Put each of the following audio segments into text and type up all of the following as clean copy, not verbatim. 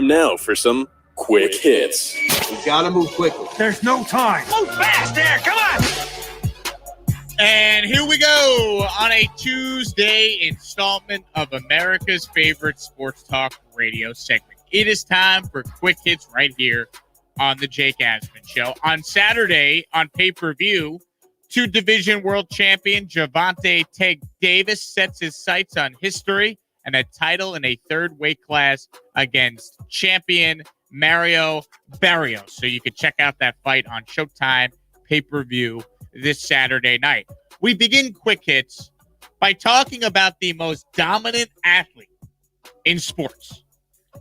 Now for some quick hits. We gotta move quickly. There's no time. Move fast there, come on! And here we go on a Tuesday installment of America's favorite sports talk radio segment. It is time for quick hits right here on the Jake Asman Show. On Saturday, on pay-per-view, two division world champion Gervonta Tank Davis sets his sights on history and a title in a third weight class against champion Mario Barrios. So you can check out that fight on Showtime pay-per-view this Saturday night. We begin quick hits by talking about the most dominant athlete in sports.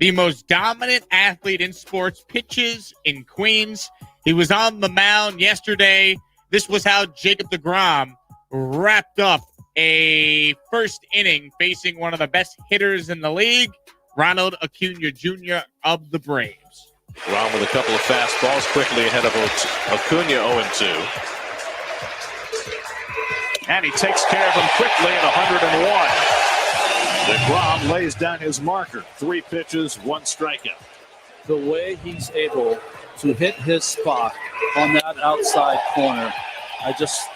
The most dominant athlete in sports pitches in Queens. He was on the mound yesterday. This was how Jacob deGrom wrapped up a first inning facing one of the best hitters in the league, Ronald Acuna Jr. of the Braves. Ron with a couple of fastballs quickly ahead of Acuna 0-2. And he takes care of them quickly at 101. deGrom lays down his marker. 3 pitches, 1 strikeout. The way he's able to hit his spot on that outside corner, I just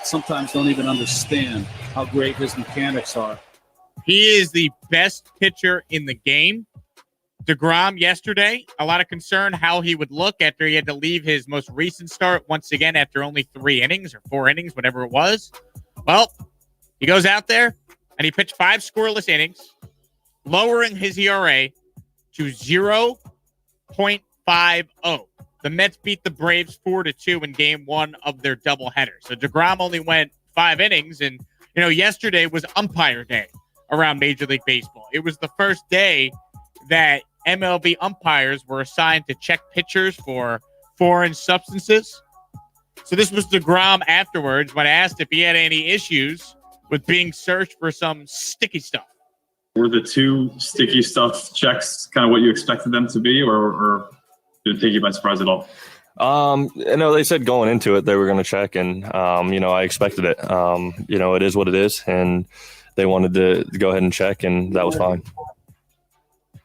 sometimes don't even understand how great his mechanics are. He is the best pitcher in the game. deGrom yesterday, a lot of concern how he would look after he had to leave his most recent start once again after only 3 innings or 4 innings, whatever it was. Well, he goes out there and he pitched 5 scoreless innings, lowering his ERA to 0.50. The Mets beat the Braves 4-2 in game 1 of their doubleheader. So deGrom only went 5 innings. And, yesterday was umpire day around Major League Baseball. It was the first day that MLB umpires were assigned to check pitchers for foreign substances. So this was deGrom afterwards when asked if he had any issues with being searched for some sticky stuff. Were the 2 sticky stuff checks kind of what you expected them to be, or did it take you by surprise at all? They said going into it they were going to check, and I expected it. It is what it is, and they wanted to go ahead and check, and that was fine.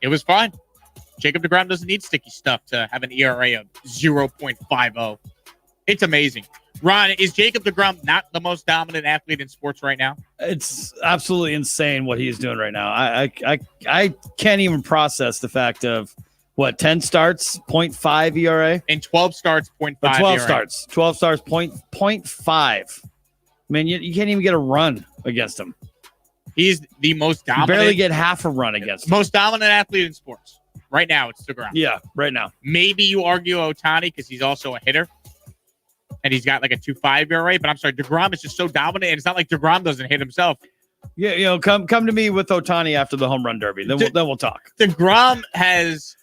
It was fine. Jacob deGrom doesn't need sticky stuff to have an ERA of 0.50. It's amazing. Ron, is Jacob deGrom not the most dominant athlete in sports right now? It's absolutely insane what he's doing right now. I can't even process the fact of 10 starts, 0.5 ERA? And 12 starts, 0.5 12 ERA. starts. 12 starts, 0.5. I mean, you can't even get a run against him. He's the most dominant. You barely get half a run against him. Most dominant athlete in sports. Right now, it's deGrom. Yeah, right now. Maybe you argue Ohtani because he's also a hitter. And he's got like a 2.5 ERA. But I'm sorry, deGrom is just so dominant. And it's not like deGrom doesn't hit himself. Yeah, come to me with Ohtani after the home run derby. Then we'll talk. deGrom has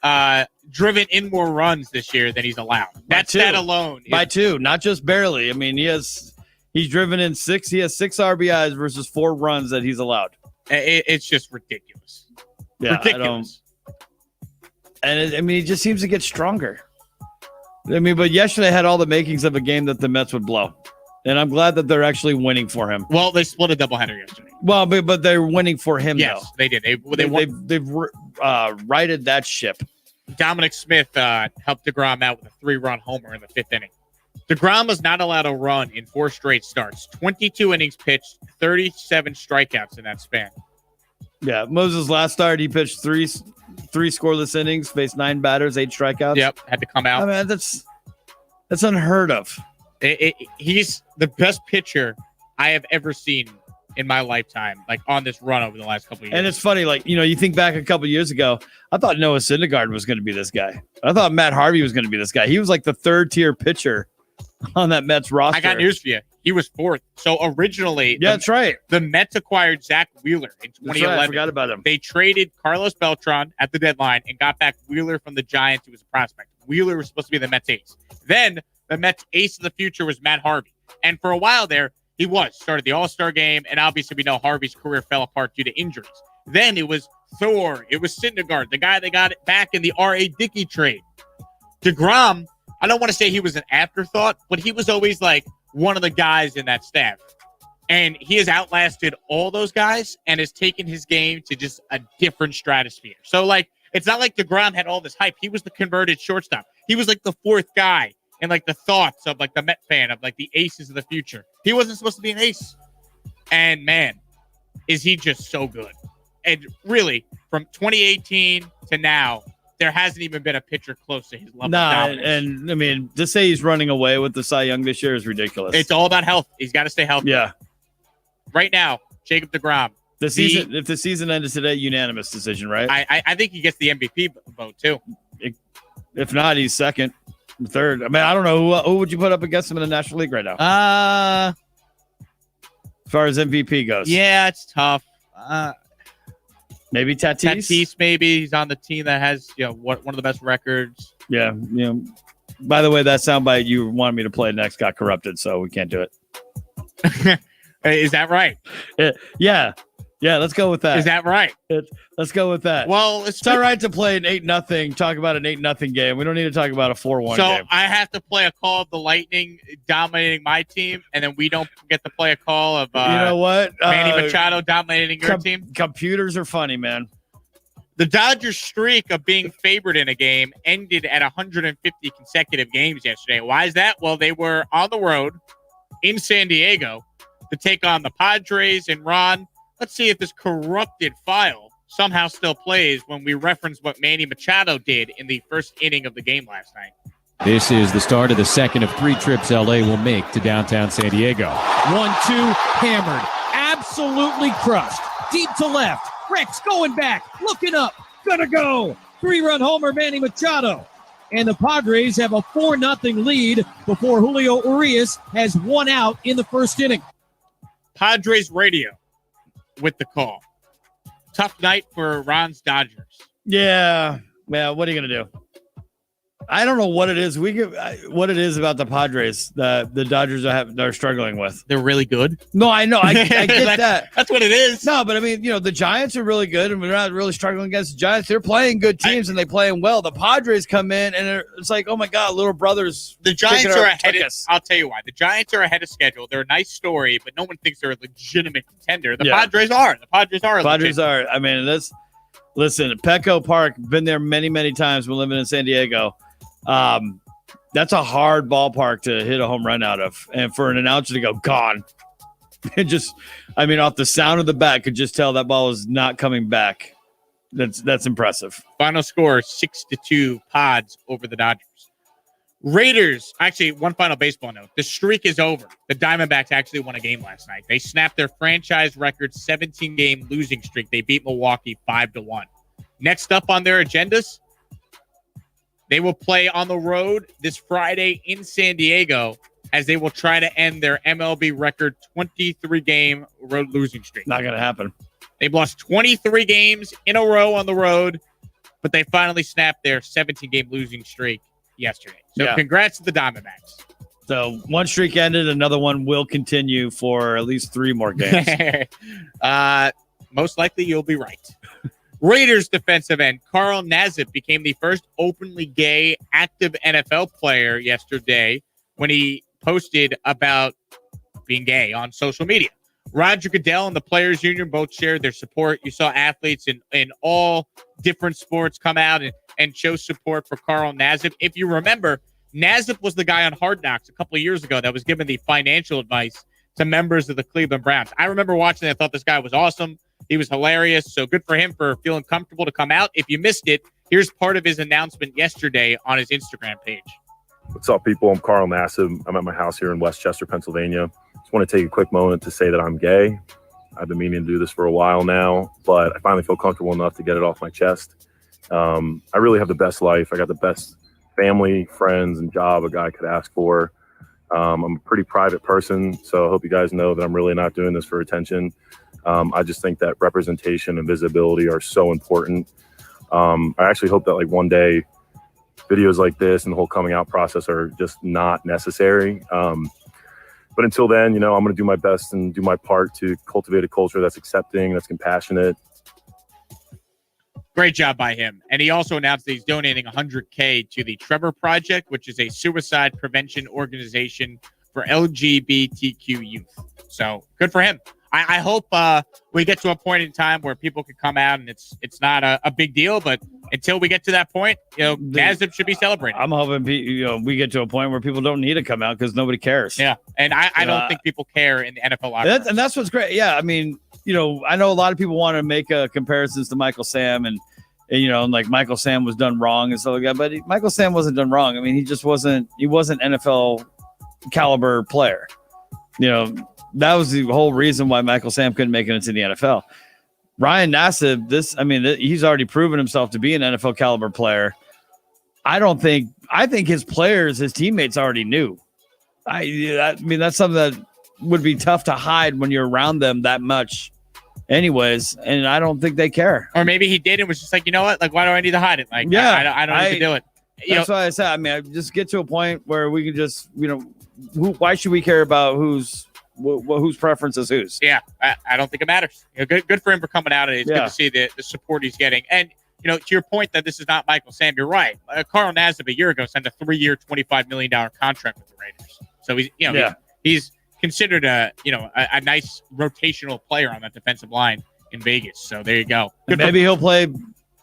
driven in more runs this year than he's allowed. That's that alone. By 2, not just barely. I mean, he's driven in 6. He has 6 RBIs versus 4 runs that he's allowed. It's just ridiculous. Yeah, ridiculous. He just seems to get stronger. But yesterday had all the makings of a game that the Mets would blow. And I'm glad that they're actually winning for him. Well, they split a doubleheader yesterday. Well, but they're winning for him, yes, though. They did. They've righted that ship. Dominic Smith helped deGrom out with a 3-run homer in the 5th inning. deGrom was not allowed to run in 4 straight starts. 22 innings pitched, 37 strikeouts in that span. Yeah, Moses' last start, he pitched 3 scoreless innings, faced 9 batters, 8 strikeouts. Yep, had to come out. I mean, that's unheard of. He's the best pitcher I have ever seen in my lifetime, like on this run over the last couple of years. And it's funny, you think back a couple of years ago, I thought Noah Syndergaard was going to be this guy. I thought Matt Harvey was going to be this guy. He was like the 3rd-tier pitcher on that Mets roster. I got news for you. He was 4th. So originally, that's right. The Mets acquired Zach Wheeler in 2011. Right, I forgot about him. They traded Carlos Beltran at the deadline and got back Wheeler from the Giants, who was a prospect. Wheeler was supposed to be the Mets ace. Then the Mets ace of the future was Matt Harvey. And for a while there, he started the All-Star game, and obviously we know Harvey's career fell apart due to injuries. Then it was Thor. It was Syndergaard, the guy that got it back in the R.A. Dickey trade. deGrom, I don't want to say he was an afterthought, but he was always like one of the guys in that staff. And he has outlasted all those guys and has taken his game to just a different stratosphere. So, It's not like deGrom had all this hype. He was the converted shortstop. He was like the fourth guy and like the thoughts of like the Met fan of like the aces of the future. He wasn't supposed to be an ace. And man, is he just so good. And really, from 2018 to now, there hasn't even been a pitcher close to his level of dominance. And I mean, to say he's running away with the Cy Young this year is ridiculous. It's all about health. He's got to stay healthy. Yeah. Right now, Jacob deGrom. If the season ended today, unanimous decision, right? I think he gets the MVP vote too. If not, he's second, third. I mean, I don't know who would you put up against him in the National League right now. As far as MVP goes, yeah, it's tough. Maybe Tatis. Tatis, maybe he's on the team that has one of the best records. Yeah, By the way, that soundbite you wanted me to play next got corrupted, so we can't do it. Is that right? Yeah. Let's go with that. Is that right? Let's go with that. Well, it's all right to play an 8-0. Talk about an 8-0 game. We don't need to talk about a 4-1 game. So I have to play a call of the Lightning dominating my team, and then we don't get to play a call of you know what? Manny Machado dominating your team. Computers are funny, man. The Dodgers' streak of being favored in a game ended at 150 consecutive games yesterday. Why is that? Well, they were on the road in San Diego to take on the Padres and Ronn. Let's see if this corrupted file somehow still plays when we reference what Manny Machado did in the first inning of the game last night. This is the start of the second of 3 trips LA will make to downtown San Diego. 1-2, hammered, absolutely crushed, deep to left. Rex going back, looking up, gonna go. 3-run homer, Manny Machado. And the Padres have a 4-0 lead before Julio Urias has 1 out in the first inning. Padres radio with the call. Tough night for Ronn's Dodgers. Yeah. What are you gonna do? I don't know what it is. What it is about the Padres that the Dodgers are struggling with. They're really good. No, I know. I get that. That's what it is. No, but I mean, the Giants are really good, and we're not really struggling against the Giants. They're playing good teams, and they playing well. The Padres come in, and it's like, oh my God, little brothers. The Giants are ahead. I'll tell you why. The Giants are ahead of schedule. They're a nice story, but no one thinks they're a legitimate contender. The Padres are. The Padres are. Padres are. I mean, listen, Petco Park. Been there many, many times. We're living in San Diego. That's a hard ballpark to hit a home run out of, and for an announcer to go gone, off the sound of the bat, could just tell that ball is not coming back. That's impressive. Final score 6-2 Pods over the Dodgers. Raiders, actually, one final baseball note. The streak is over. The Diamondbacks actually won a game last night. They snapped their franchise record 17-game losing streak. They beat Milwaukee 5-1. Next up on their agendas, they will play on the road this Friday in San Diego as they will try to end their MLB record 23-game road losing streak. Not going to happen. They've lost 23 games in a row on the road, but they finally snapped their 17-game losing streak yesterday. So Congrats to the Diamondbacks. So one streak ended. Another one will continue for at least 3 more games. Most likely you'll be right. Raiders defensive end Carl Nassib became the first openly gay active NFL player yesterday when he posted about being gay on social media. Roger Goodell and the Players Union both shared their support. You saw athletes in all different sports come out and show support for Carl Nassib. If you remember, Nassib was the guy on Hard Knocks a couple of years ago that was giving the financial advice to members of the Cleveland Browns. I remember watching it. I thought this guy was awesome. He was hilarious. So good for him for feeling comfortable to come out. If you missed it, here's part of his announcement yesterday on his Instagram page. What's up, people? I'm Carl Nassib. I'm at my house here in Westchester, Pennsylvania. Just want to take a quick moment to say that I'm gay. I've been meaning to do this for a while now, but I finally feel comfortable enough to get it off my chest. I really have the best life. I got the best family, friends, and job a guy could ask for. I'm a pretty private person, so I hope you guys know that I'm really not doing this for attention. I just think that representation and visibility are so important. I actually hope that one day videos like this and the whole coming out process are just not necessary. But until then, I'm going to do my best and do my part to cultivate a culture that's accepting, that's compassionate. Great job by him. And he also announced that he's donating $100K to the Trevor Project, which is a suicide prevention organization for LGBTQ youth. So good for him. I hope we get to a point in time where people can come out and it's not a big deal. But until we get to that point, Nassib should be celebrated. I'm hoping we get to a point where people don't need to come out because nobody cares. Yeah, and I don't think people care in the NFL locker room. And that's what's great. Yeah, I mean, I know a lot of people want to make comparisons to Michael Sam and like Michael Sam was done wrong and stuff like that. But Michael Sam wasn't done wrong. I mean, he wasn't NFL caliber player. That was the whole reason why Michael Sam couldn't make it into the NFL. Ryan Nassib, he's already proven himself to be an NFL caliber player. I think his players, his teammates already knew. That's something that would be tough to hide when you're around them that much anyways. And I don't think they care. Or maybe he did and was just like, you know what? Like, why do I need to hide it? Like, yeah, I don't need to do it. That's why I said, I just get to a point where we can just, why should we care about whose preference is whose? Yeah, I don't think it matters. Good for him for coming out. It's good to see the support he's getting. And, to your point that this is not Michael Sam, you're right. Carl Nassib a year ago signed a 3-year, $25 million contract with the Raiders. So he's considered a nice rotational player on that defensive line in Vegas. So there you go. Maybe he'll play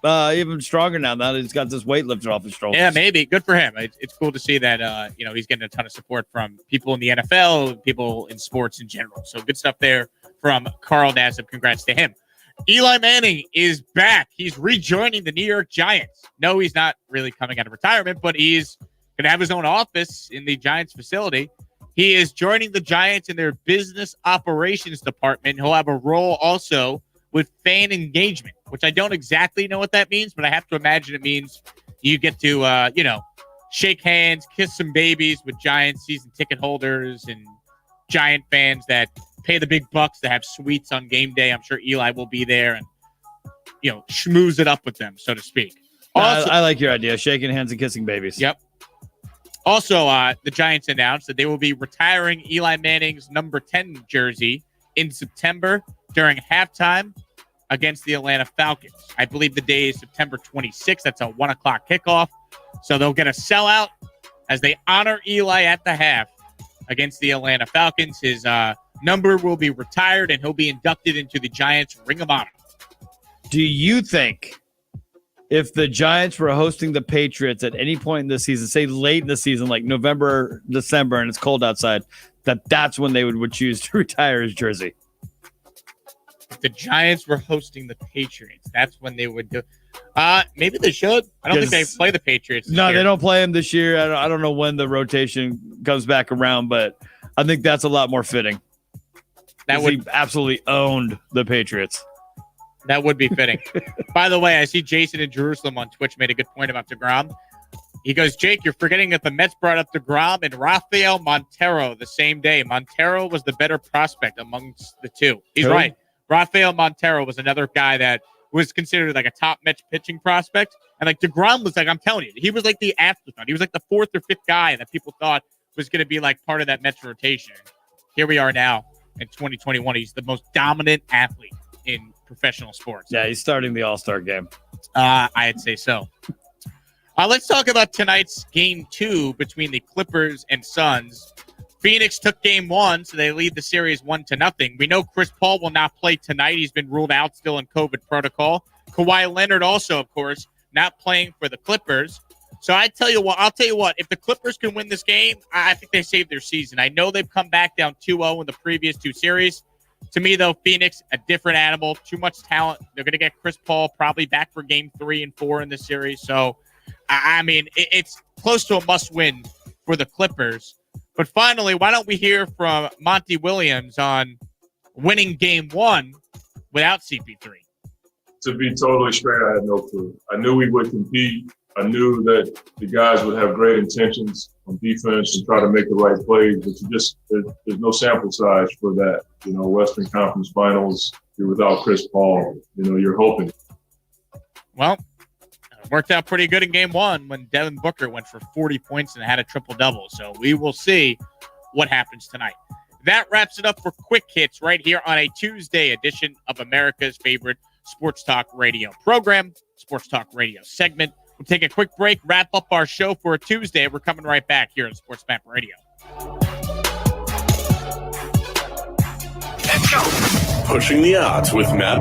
even stronger now that he's got this weight lifted off his shoulders. Yeah, maybe. Good for him. It's cool to see that he's getting a ton of support from people in the NFL, people in sports in general. So good stuff there from Carl Nassib. Congrats to him. Eli Manning is back. He's rejoining the New York Giants. No, he's not really coming out of retirement, but he's going to have his own office in the Giants facility. He is joining the Giants in their business operations department. He'll have a role also with fan engagement, which I don't exactly know what that means, but I have to imagine it means you get to, shake hands, kiss some babies with Giants season ticket holders and Giant fans that pay the big bucks to have suites on game day. I'm sure Eli will be there and, schmooze it up with them, so to speak. Also, I like your idea, shaking hands and kissing babies. Yep. Also, the Giants announced that they will be retiring Eli Manning's number 10 jersey in September during halftime against the Atlanta Falcons. I believe the day is September 26th. That's a 1 o'clock kickoff. So they'll get a sellout as they honor Eli at the half against the Atlanta Falcons. His number will be retired, and he'll be inducted into the Giants Ring of Honor. Do you think if the Giants were hosting the Patriots at any point in the season, say late in the season, like November, December, and it's cold outside, that's when they would choose to retire his jersey? If the Giants were hosting the Patriots, that's when they would do. Maybe they should. I don't think they play the Patriots. No, they don't play him this year. I don't know when the rotation comes back around, but I think that's a lot more fitting. He absolutely owned the Patriots. That would be fitting. By the way, I see Jason in Jerusalem on Twitch made a good point about deGrom. He goes, Jake, you're forgetting that the Mets brought up deGrom and Rafael Montero the same day. Montero was the better prospect amongst the two. He's right. Rafael Montero was another guy that was considered like a top Mets pitching prospect. And like deGrom was like, I'm telling you, he was like the afterthought. He was like the 4th or 5th guy that people thought was going to be like part of that Mets rotation. Here we are now in 2021. He's the most dominant athlete in professional sports. Yeah, he's starting the All-Star game. I'd say so. Let's talk about tonight's game 2 between the Clippers and Suns. Phoenix took game 1, so they lead the series 1-0. We know Chris Paul will not play tonight. He's been ruled out still in COVID protocol. Kawhi Leonard also, of course, not playing for the Clippers. So I'll tell you what, if the Clippers can win this game, I think they saved their season. I know they've come back down 2-0 in the previous 2 series. To me, though, Phoenix, a different animal, too much talent. They're going to get Chris Paul probably back for game 3 and 4 in this series. So, it's close to a must-win for the Clippers. But finally, why don't we hear from Monty Williams on winning game 1 without CP3? To be totally straight, I had no clue. I knew we would compete. I knew that the guys would have great intentions on defense and try to make the right plays, but there's no sample size for that. Western Conference Finals, you're without Chris Paul. You're hoping. Well, it worked out pretty good in game 1 when Devin Booker went for 40 points and had a triple-double. So we will see what happens tonight. That wraps it up for Quick Hits right here on a Tuesday edition of America's favorite sports talk radio program, Sports Talk Radio segment. We'll take a quick break, wrap up our show for a Tuesday. We're coming right back here on Sports Map Radio. Pushing the odds with Matt